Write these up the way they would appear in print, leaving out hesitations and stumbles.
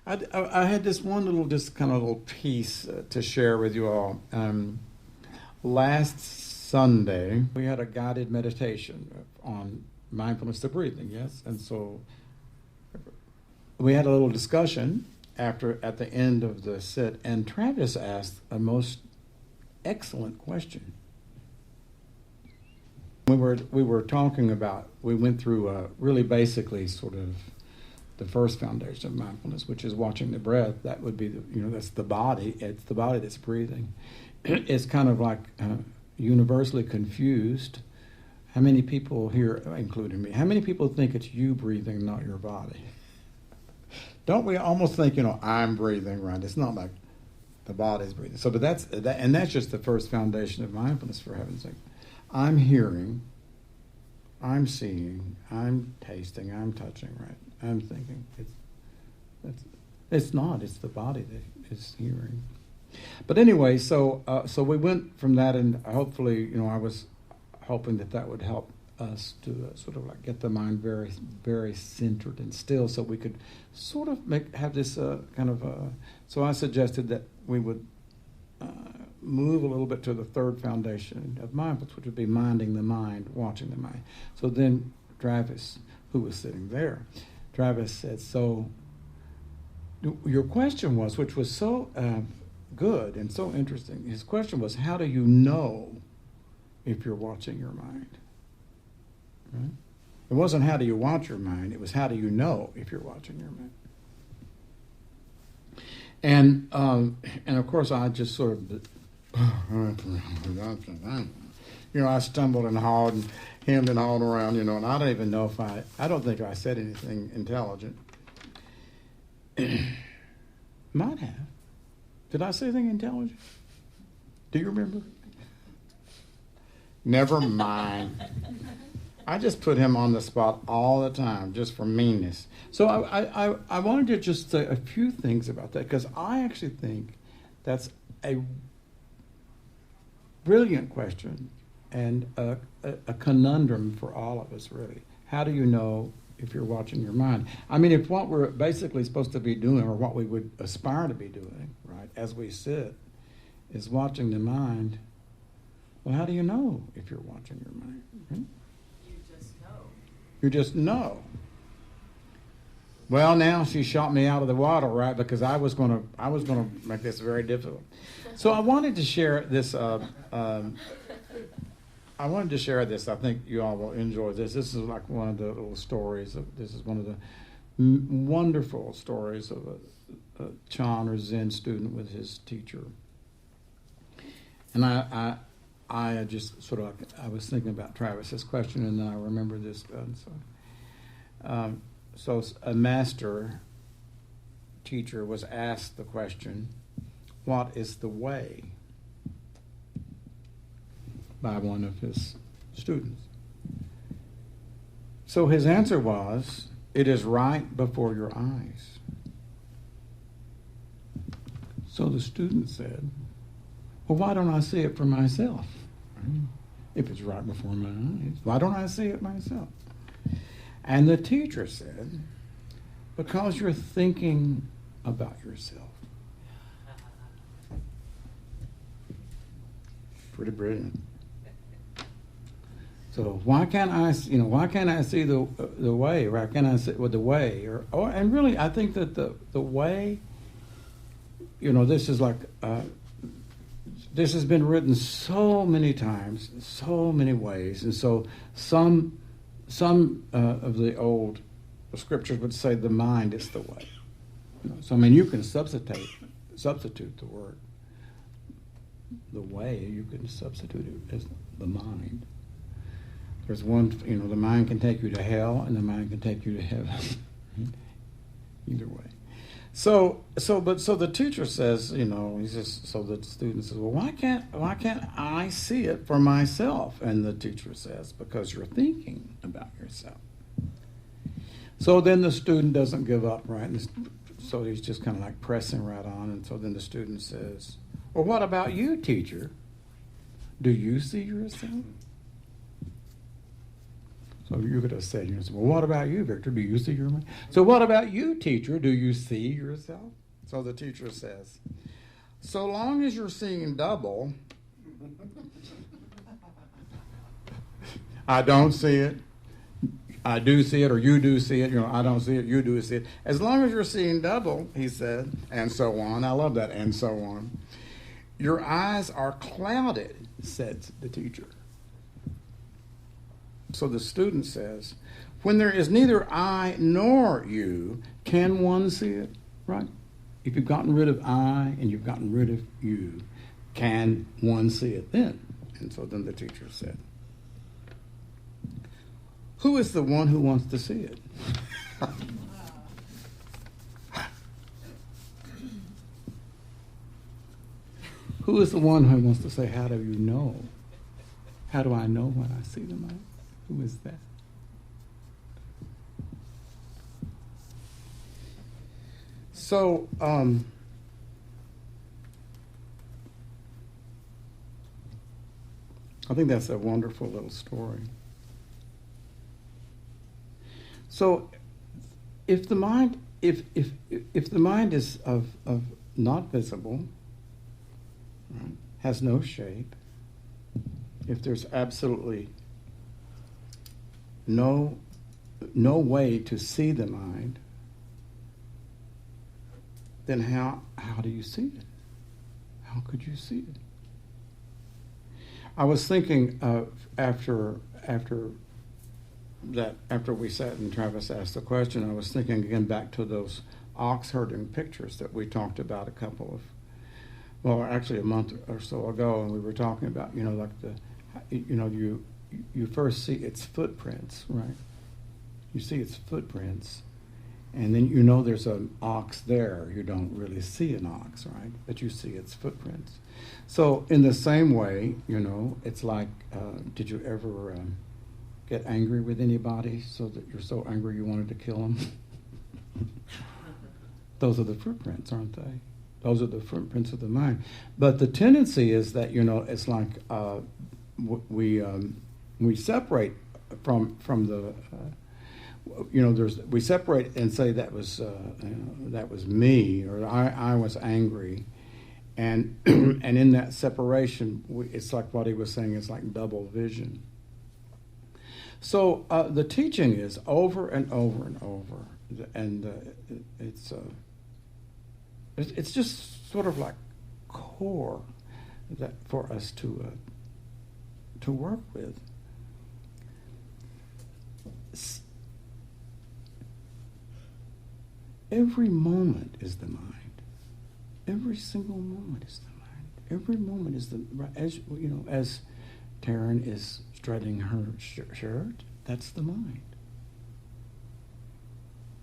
I had this one little, just kind of little piece to share with you all. Last Sunday, we had a guided meditation on mindfulness of breathing, yes? And so we had a little discussion at the end of the sit, and Travis asked a most excellent question. We were talking about, we went through really basically sort of the first foundation of mindfulness, which is watching the breath. That would be, that's the body. It's the body that's breathing. It's kind of like universally confused. How many people here, including me, how many people think it's you breathing, not your body? Don't we almost think, I'm breathing, right? It's not like the body's breathing. So, but that's just the first foundation of mindfulness, for heaven's sake. I'm hearing, I'm seeing, I'm tasting, I'm touching, right? I'm thinking. It's not. It's the body that is hearing. But anyway, so we went from that, and hopefully, I was hoping that would help us to sort of like get the mind very, very centered and still, so we could sort of have this kind of. So I suggested that we would move a little bit to the third foundation of mindfulness, which would be minding the mind, watching the mind. So then Travis, who was sitting there, Travis said, so your question was, which was so good and so interesting, his question was, how do you know if you're watching your mind? Right? It wasn't how do you watch your mind, it was how do you know if you're watching your mind? And of course I just sort of, I stumbled and hawed and hemmed and hawed around, and I don't even know if I don't think I said anything intelligent. Might have. Did I say anything intelligent? Do you remember? Never mind. I just put him on the spot all the time, just for meanness. So I wanted to just say a few things about that, because I actually think that's a brilliant question and a conundrum for all of us, really. How do you know if you're watching your mind? I mean, if what we're basically supposed to be doing, or what we would aspire to be doing, right, as we sit, is watching the mind, well, how do you know if you're watching your mind? Hmm? You just know. Well, now she shot me out of the water, right? Because I was going to make this very difficult. So I wanted to share this. I think you all will enjoy this. This is like one of the little stories. This is one of the wonderful stories of a Chan or Zen student with his teacher. And I just sort of, I was thinking about Travis's question, and then I remember this. So a master teacher was asked the question, what is the way? By one of his students. So his answer was, it is right before your eyes. So the student said, well, why don't I see it for myself? If it's right before my eyes, why don't I see it myself? And the teacher said, because you're thinking about yourself. Pretty brilliant. So why can't I see the way, or can I see with the way, or and really I think that the way, this is like. This has been written so many times, so many ways, and so some of the old scriptures would say the mind is the way. So I mean, you can substitute the word the way. You can substitute it as the mind. There's one, the mind can take you to hell, and the mind can take you to heaven. Either way. So the teacher says, he says, so the student says, well, why can't I see it for myself? And the teacher says, because you're thinking about yourself. So then the student doesn't give up, right? So he's just kind of like pressing right on. And so then the student says, well, what about you, teacher? Do you see yourself? So you could have said, well, what about you, Victor? Do you see your mind? So what about you, teacher? Do you see yourself? So the teacher says, so long as you're seeing double, I don't see it, I do see it, or you do see it, I don't see it, you do see it. As long as you're seeing double, he said, and so on. I love that, and so on. Your eyes are clouded, said the teacher. So the student says, when there is neither I nor you, can one see it? Right? If you've gotten rid of I and you've gotten rid of you, can one see it then? And so then the teacher said, who is the one who wants to see it? Who is the one who wants to say, how do you know? How do I know when I see the mind? Who is that? So, I think that's a wonderful little story. So, if the mind, if the mind is of not visible, right, has no shape, if there's absolutely no way to see the mind, then how do you see it? How could you see it? I was thinking after we sat and Travis asked the question, I was thinking again back to those ox herding pictures that we talked about actually a month or so ago, and we were talking about, you first see its footprints, right? You see its footprints, and then there's an ox there. You don't really see an ox, right? But you see its footprints. So in the same way, it's like, did you ever get angry with anybody so that you're so angry you wanted to kill them? Those are the footprints, aren't they? Those are the footprints of the mind. But the tendency is that, it's like we separate from the, we separate and say that was me, or I was angry. And and in that separation, it's like what he was saying, it's like double vision. So the teaching is over and over and over, and it's just sort of like core that for us to work with. Every moment is the mind. Every single moment is the mind. Every moment is as Taryn is strutting her shirt, that's the mind.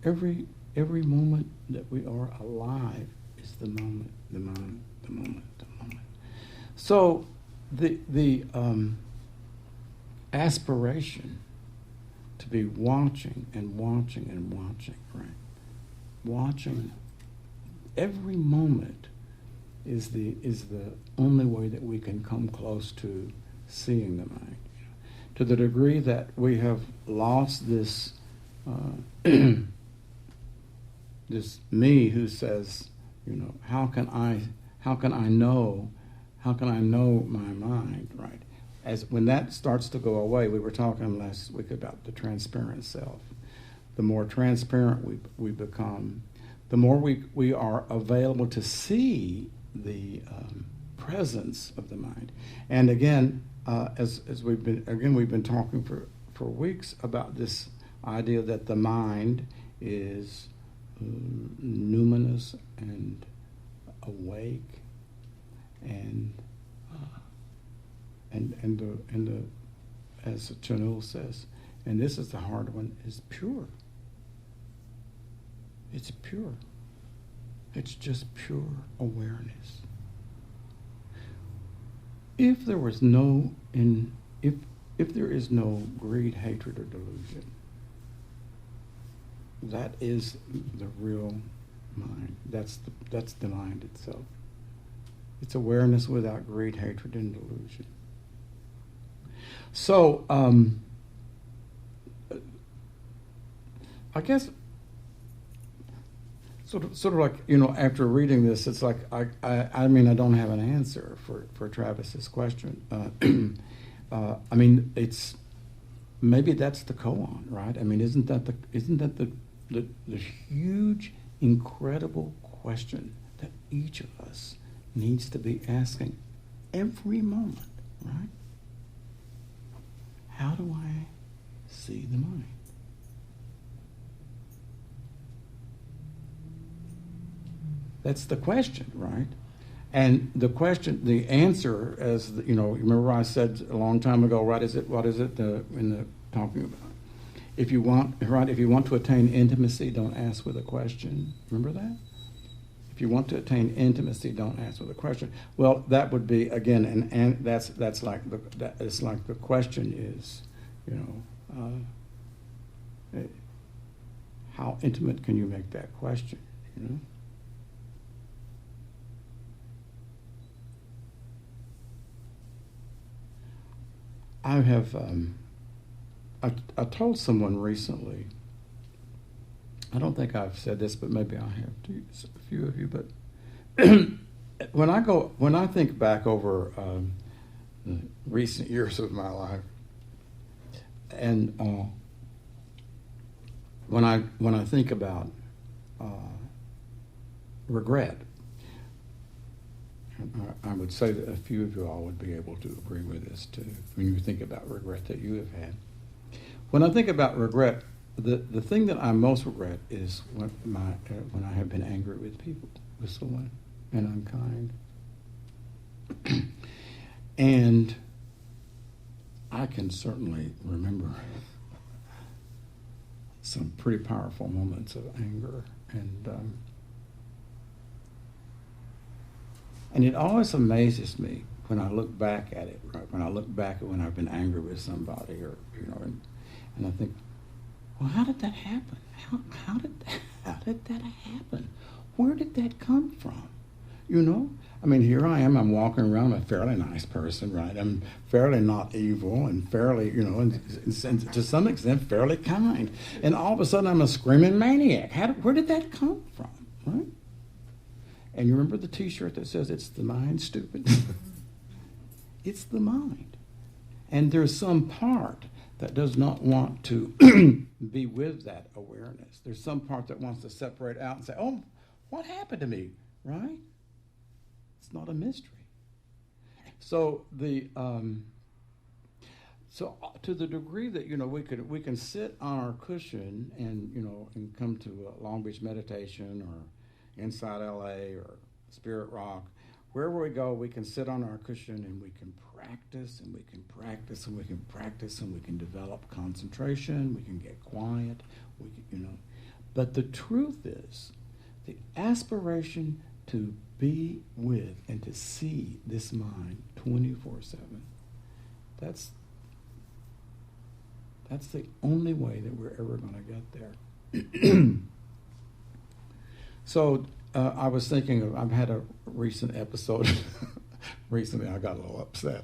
Every moment that we are alive is the moment, the moment, the moment, the moment. So the aspiration to be watching and watching and watching, right? Watching every moment is the only way that we can come close to seeing the mind. To the degree that we have lost this this me who says, how can I know my mind, right? As when that starts to go away, we were talking last week about the transparent self. The more transparent we become, the more we are available to see the presence of the mind. And again, as we've been talking for weeks about this idea that the mind is numinous and awake, and the as Chanul says, and this is the hard one, is pure. It's pure. It's just pure awareness. If there is no greed, hatred, or delusion, that is the real mind. That's the mind itself. It's awareness without greed, hatred, and delusion. So I guess sort of like, after reading this, it's like I mean, I don't have an answer for Travis's question. I mean, it's maybe that's the koan, right? I mean, isn't that the huge, incredible question that each of us needs to be asking every moment, right? How do I see the mind? That's the question, right? And the answer, as remember I said a long time ago, right? What is it in the talking about? If you want to attain intimacy, don't ask with a question. Remember that? If you want to attain intimacy, don't ask with a question. Well, that would be again, and that's like it's like the question is, how intimate can you make that question? I have, I told someone recently, I don't think I've said this, but maybe I have to a few of you, but when I think back over the recent years of my life, and when I think about regret, I would say that a few of you all would be able to agree with this too, when you think about regret that you have had. When I think about regret, the thing that I most regret is when I have been angry with people, with someone, and unkind. And I can certainly remember some pretty powerful moments of anger, and it always amazes me when I look back at it, right? When I look back at when I've been angry with somebody, or and I think, well, how did that happen? How did that happen? Where did that come from? I mean, here I am. I'm walking around. I'm a fairly nice person, right? I'm fairly not evil, and fairly, and to some extent, fairly kind. And all of a sudden, I'm a screaming maniac. Where did that come from, right? And you remember the T-shirt that says, "It's the mind, stupid"? It's the mind. And there's some part that does not want to be with that awareness. There's some part that wants to separate out and say, "Oh, what happened to me?" Right? It's not a mystery. So to the degree that we can sit on our cushion and come to a Long Beach meditation or inside LA or Spirit Rock, wherever we go, we can sit on our cushion and we can practice and we can practice and we can practice and we can develop concentration, we can get quiet, But the truth is, the aspiration to be with and to see this mind 24/7, that's the only way that we're ever going to get there. So I was thinking I've had a recent episode. Recently, I got a little upset.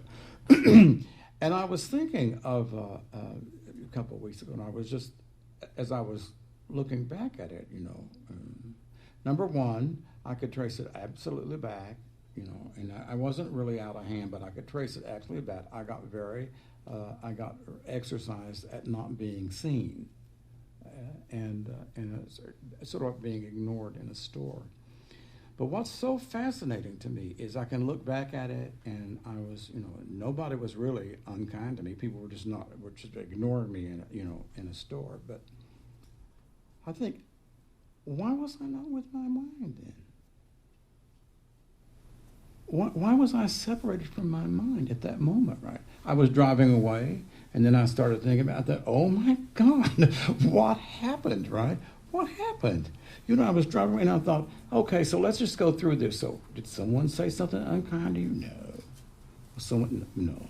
And I was thinking of a couple of weeks ago, and I was just, as I was looking back at it, number one, I could trace it absolutely back, and I wasn't really out of hand, but I could trace it actually back. I got exercised at not being seen. And sort of being ignored in a store. But what's so fascinating to me is I can look back at it, and I was, nobody was really unkind to me. People were just ignoring me in a store. But I think, why was I not with my mind then? Why was I separated from my mind at that moment, right? I was driving away, and then I started thinking about that. Oh, my God, what happened, right? What happened? I was driving away, and I thought, okay, so let's just go through this. So did someone say something unkind to you? No. No.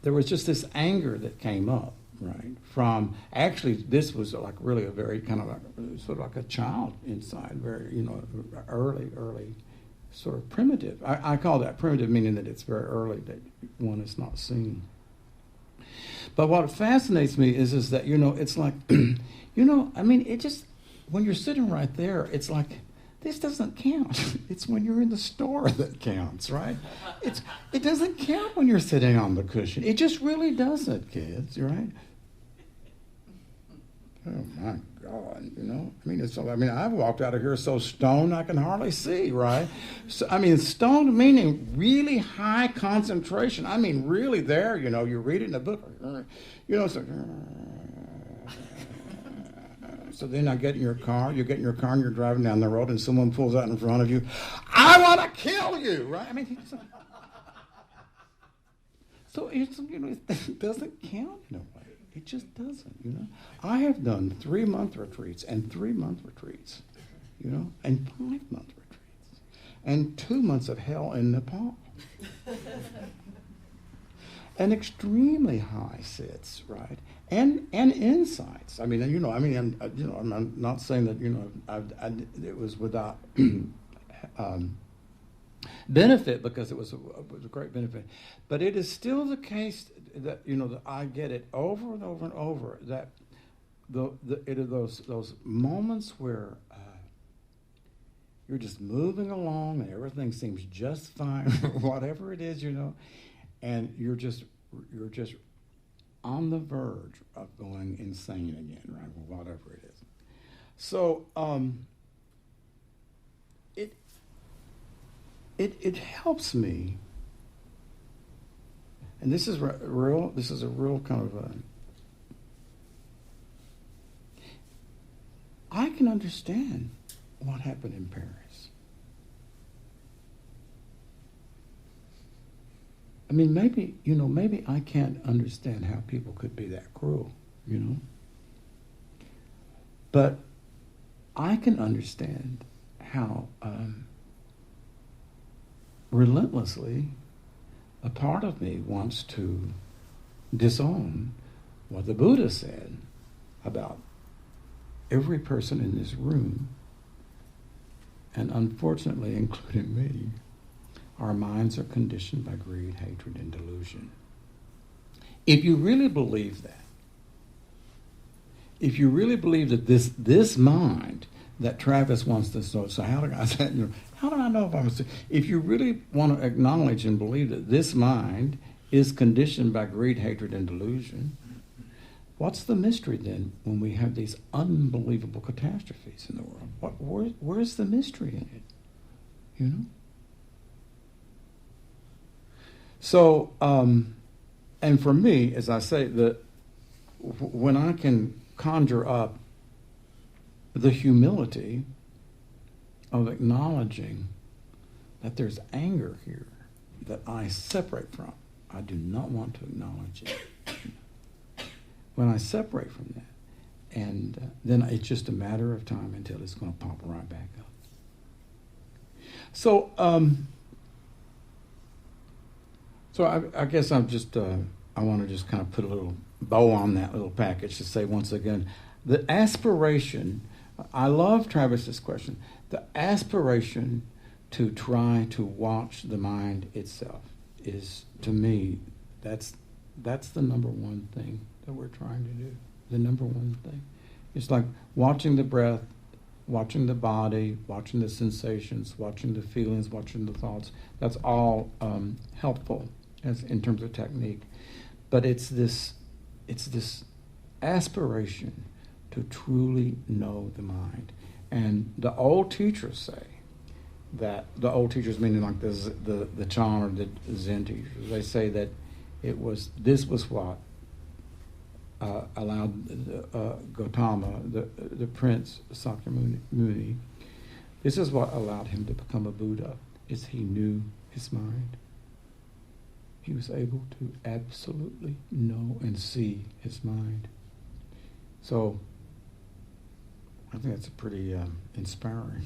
There was just this anger that came up, right? From, actually, this was like really a very kind of sort of like a child inside, very, early, sort of primitive. I call that primitive, meaning that it's very early, that one is not seen. But what fascinates me is that, it's like, it just, when you're sitting right there, it's like, this doesn't count. It's when you're in the store that counts, right? It doesn't count when you're sitting on the cushion. It just really doesn't, kids, right? Oh my God, I've walked out of here so stoned I can hardly see, right? So, stoned meaning really high concentration. Really there, you're reading a book, it's like, so then I get in your car, you get in your car and you're driving down the road and someone pulls out in front of you, I want to kill you, right? So it doesn't count in a way. It just doesn't, I have done 3-month retreats and 3-month retreats, and 5-month retreats and 2 months of hell in Nepal. And extremely high sits, right? And insights. I'm not saying that, it was without benefit, because it was a great benefit. But it is still the case that, that I get it over and over and over, that it are those moments where you're just moving along and everything seems just fine, whatever it is, and you're just on the verge of going insane again, right? Well, whatever it is. So it helps me, and this is real. This is a real kind of I can understand what happened in Paris. Maybe I can't understand how people could be that cruel, But I can understand how relentlessly a part of me wants to disown what the Buddha said about every person in this room, and unfortunately including me. Our minds are conditioned by greed, hatred, and delusion. If you really believe that, if you really believe that this mind that Travis wants to know, so how do I know if I'm? If you really want to acknowledge and believe that this mind is conditioned by greed, hatred, and delusion, what's the mystery then when we have these unbelievable catastrophes in the world? Where's the mystery in it? So, and for me, as I say, when I can conjure up the humility of acknowledging that there's anger here that I separate from, I do not want to acknowledge it. When I separate from that, and then it's just a matter of time until it's going to pop right back up. So, I guess I'm just, I want to just kind of put a little bow on that little package to say once again, the aspiration, I love Travis's question, the aspiration to try to watch the mind itself is, to me, that's the number one thing that we're trying to do. The number one thing. It's like watching the breath, watching the body, watching the sensations, watching the feelings, watching the thoughts. That's all helpful as in terms of technique. But it's this aspiration to truly know the mind. And the old teachers say that, the old teachers meaning like the Chan or the Zen teachers, they say that this was what allowed Gautama, the prince Sakyamuni, this is what allowed him to become a Buddha, is he knew his mind. He was able to absolutely know and see his mind. So I think that's pretty inspiring.